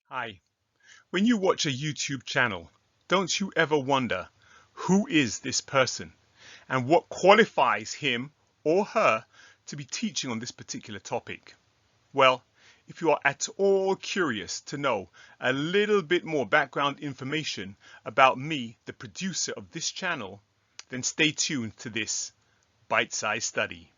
Hi. When you watch a YouTube channel, don't you ever wonder, who is this person and what qualifies him or her to be teaching on this particular topic? Well, if you are at all curious to know a little bit more background information about me, the producer of this channel, then stay tuned to this bite-sized study.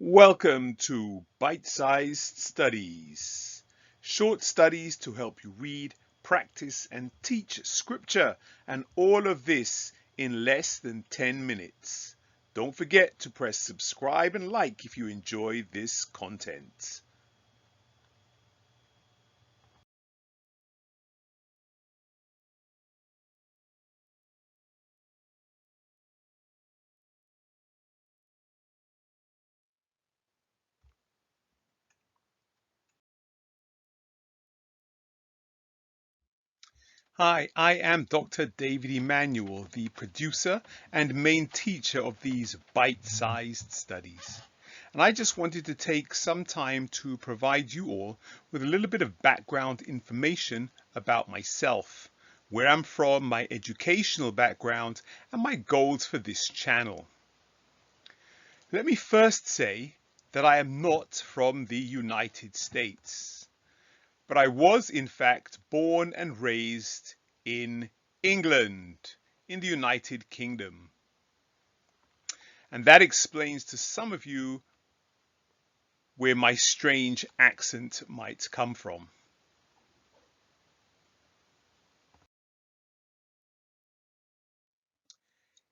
Welcome to Bite-Sized Studies, short studies to help you read, practice, and teach scripture, and all of this in less than 10 minutes. Don't forget to press subscribe and like if you enjoy this content. Hi, I am Dr. David Emanuel, the producer and main teacher of these bite-sized studies. And I just wanted to take some time to provide you all with a little bit of background information about myself, where I'm from, my educational background, and my goals for this channel. Let me first say that I am not from the United States. But I was, in fact, born and raised in England, in the United Kingdom. And that explains to some of you where my strange accent might come from.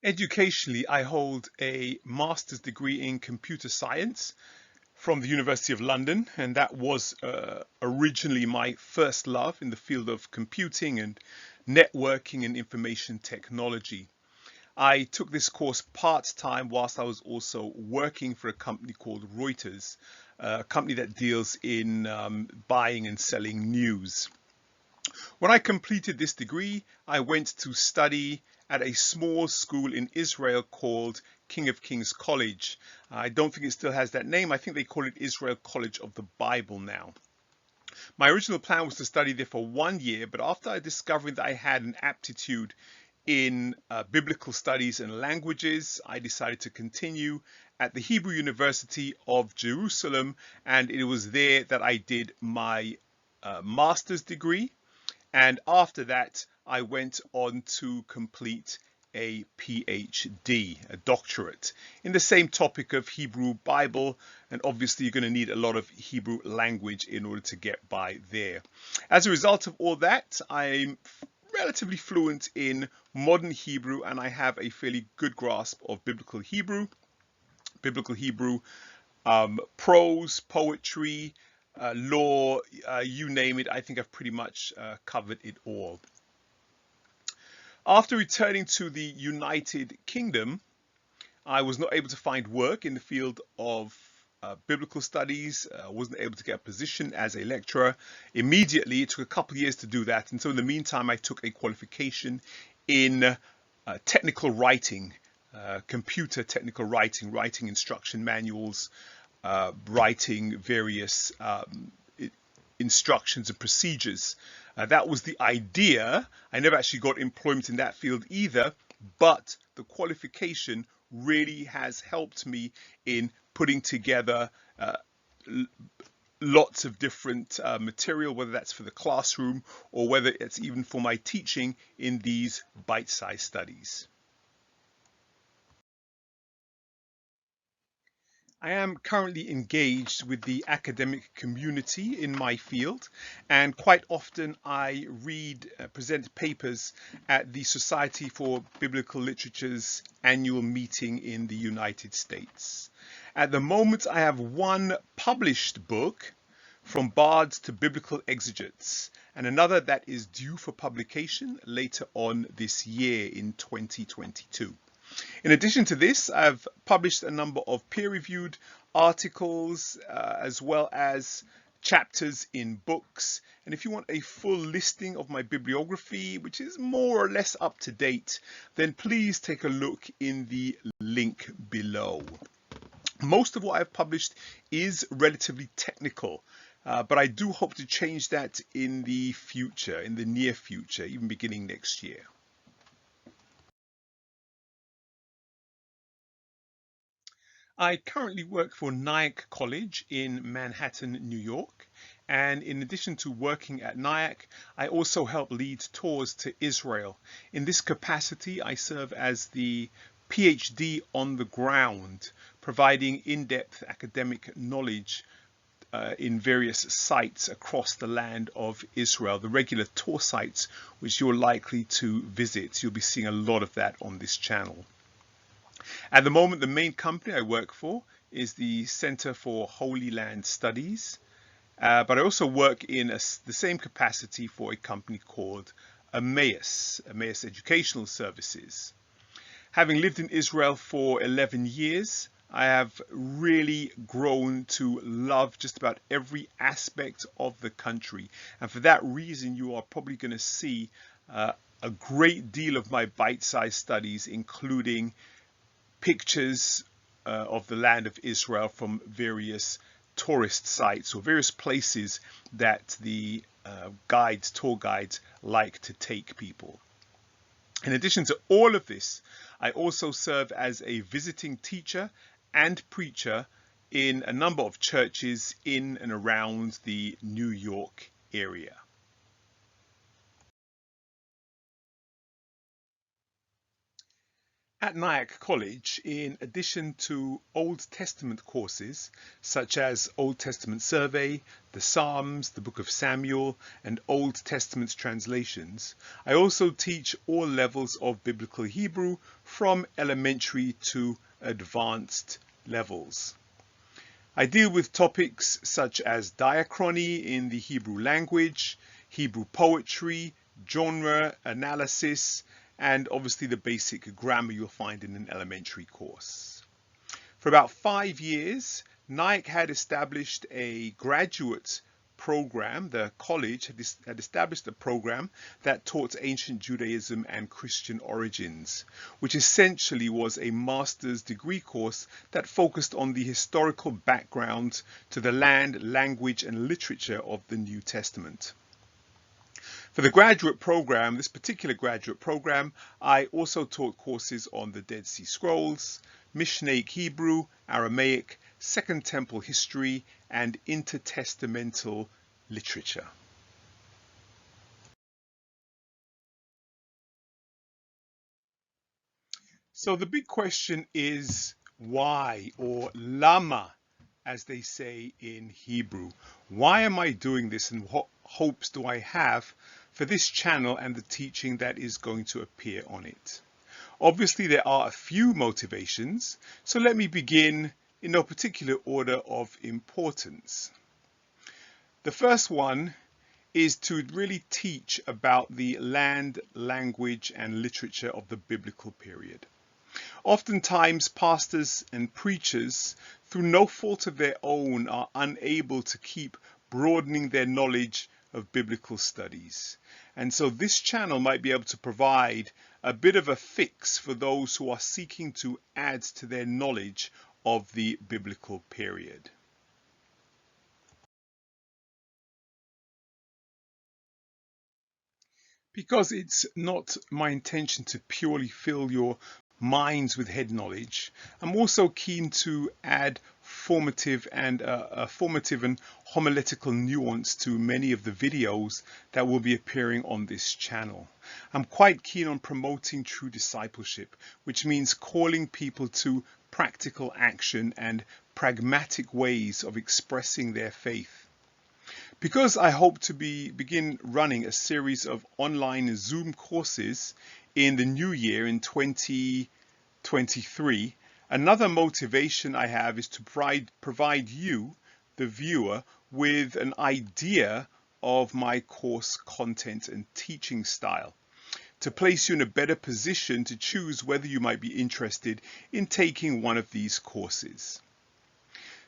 Educationally, I hold a master's degree in computer science from the University of London, and that was originally my first love in the field of computing and networking and information technology. I took this course part-time whilst I was also working for a company called Reuters, a company that deals in buying and selling news. When I completed this degree, I went to study at a small school in Israel called King of Kings College. I don't think it still has that name. I think they call it Israel College of the Bible now. My original plan was to study there for 1 year, but after I discovered that I had an aptitude in biblical studies and languages, I decided to continue at the Hebrew University of Jerusalem, and it was there that I did my master's degree. And after that, I went on to complete a PhD, a doctorate, in the same topic of Hebrew Bible. And obviously, you're going to need a lot of Hebrew language in order to get by there. As a result of all that, I'm relatively fluent in modern Hebrew, and I have a fairly good grasp of biblical Hebrew. Prose, poetry, law, you name it. I think I've pretty much covered it all. After returning to the United Kingdom, I was not able to find work in the field of biblical studies. I wasn't able to get a position as a lecturer immediately. It took a couple of years to do that. And so in the meantime, I took a qualification in technical writing, computer technical writing, writing instruction manuals, writing various instructions and procedures. That was the idea. I never actually got employment in that field either, but the qualification really has helped me in putting together lots of different material, whether that's for the classroom or whether it's even for my teaching in these bite-sized studies. I am currently engaged with the academic community in my field, and quite often I present papers at the Society for Biblical Literature's annual meeting in the United States. At the moment, I have one published book, From Bards to Biblical Exegetes, and another that is due for publication later on this year in 2022. In addition to this, I've published a number of peer-reviewed articles as well as chapters in books. And if you want a full listing of my bibliography, which is more or less up to date, then please take a look in the link below. Most of what I've published is relatively technical, but I do hope to change that in the future, in the near future, even beginning next year. I currently work for Nyack College in Manhattan, New York. And in addition to working at Nyack, I also help lead tours to Israel. In this capacity, I serve as the PhD on the ground, providing in-depth academic knowledge in various sites across the land of Israel, the regular tour sites which you're likely to visit. You'll be seeing a lot of that on this channel. At the moment, the main company I work for is the Center for Holy Land Studies, but I also work in the same capacity for a company called Emmaus Educational Services. Having lived in Israel for 11 years, I have really grown to love just about every aspect of the country. And for that reason, you are probably going to see a great deal of my bite-sized studies, including pictures of the land of Israel from various tourist sites or various places that the tour guides like to take people. In addition to all of this, I also serve as a visiting teacher and preacher in a number of churches in and around the New York area. At Nyack College, in addition to Old Testament courses such as Old Testament Survey, the Psalms, the Book of Samuel, and Old Testament translations, I also teach all levels of Biblical Hebrew from elementary to advanced levels. I deal with topics such as diachrony in the Hebrew language, Hebrew poetry, genre analysis, and obviously the basic grammar you'll find in an elementary course. For about 5 years, Nyack had established a graduate program. The college had established a program that taught ancient Judaism and Christian origins, which essentially was a master's degree course that focused on the historical background to the land, language, and literature of the New Testament. For the graduate program, this particular graduate program, I also taught courses on the Dead Sea Scrolls, Mishnaic Hebrew, Aramaic, Second Temple history, and intertestamental literature. So the big question is why, or lama, as they say in Hebrew. Why am I doing this, and what hopes do I have for this channel and the teaching that is going to appear on it? Obviously, there are a few motivations, so let me begin in no particular order of importance. The first one is to really teach about the land, language, and literature of the biblical period. Oftentimes, pastors and preachers, through no fault of their own, are unable to keep broadening their knowledge of biblical studies. And so this channel might be able to provide a bit of a fix for those who are seeking to add to their knowledge of the biblical period. Because it's not my intention to purely fill your minds with head knowledge, I'm also keen to add formative and homiletical nuance to many of the videos that will be appearing on this channel. I'm quite keen on promoting true discipleship, which means calling people to practical action and pragmatic ways of expressing their faith. Because I hope to begin running a series of online Zoom courses in the new year in 2023, another motivation I have is to provide you, the viewer, with an idea of my course content and teaching style, to place you in a better position to choose whether you might be interested in taking one of these courses.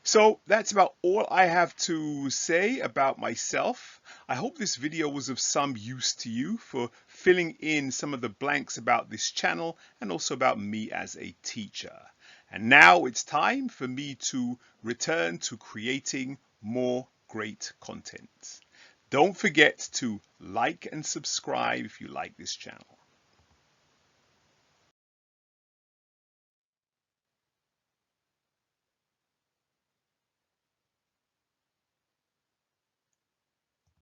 So that's about all I have to say about myself. I hope this video was of some use to you for filling in some of the blanks about this channel and also about me as a teacher. And now it's time for me to return to creating more great content. Don't forget to like and subscribe if you like this channel.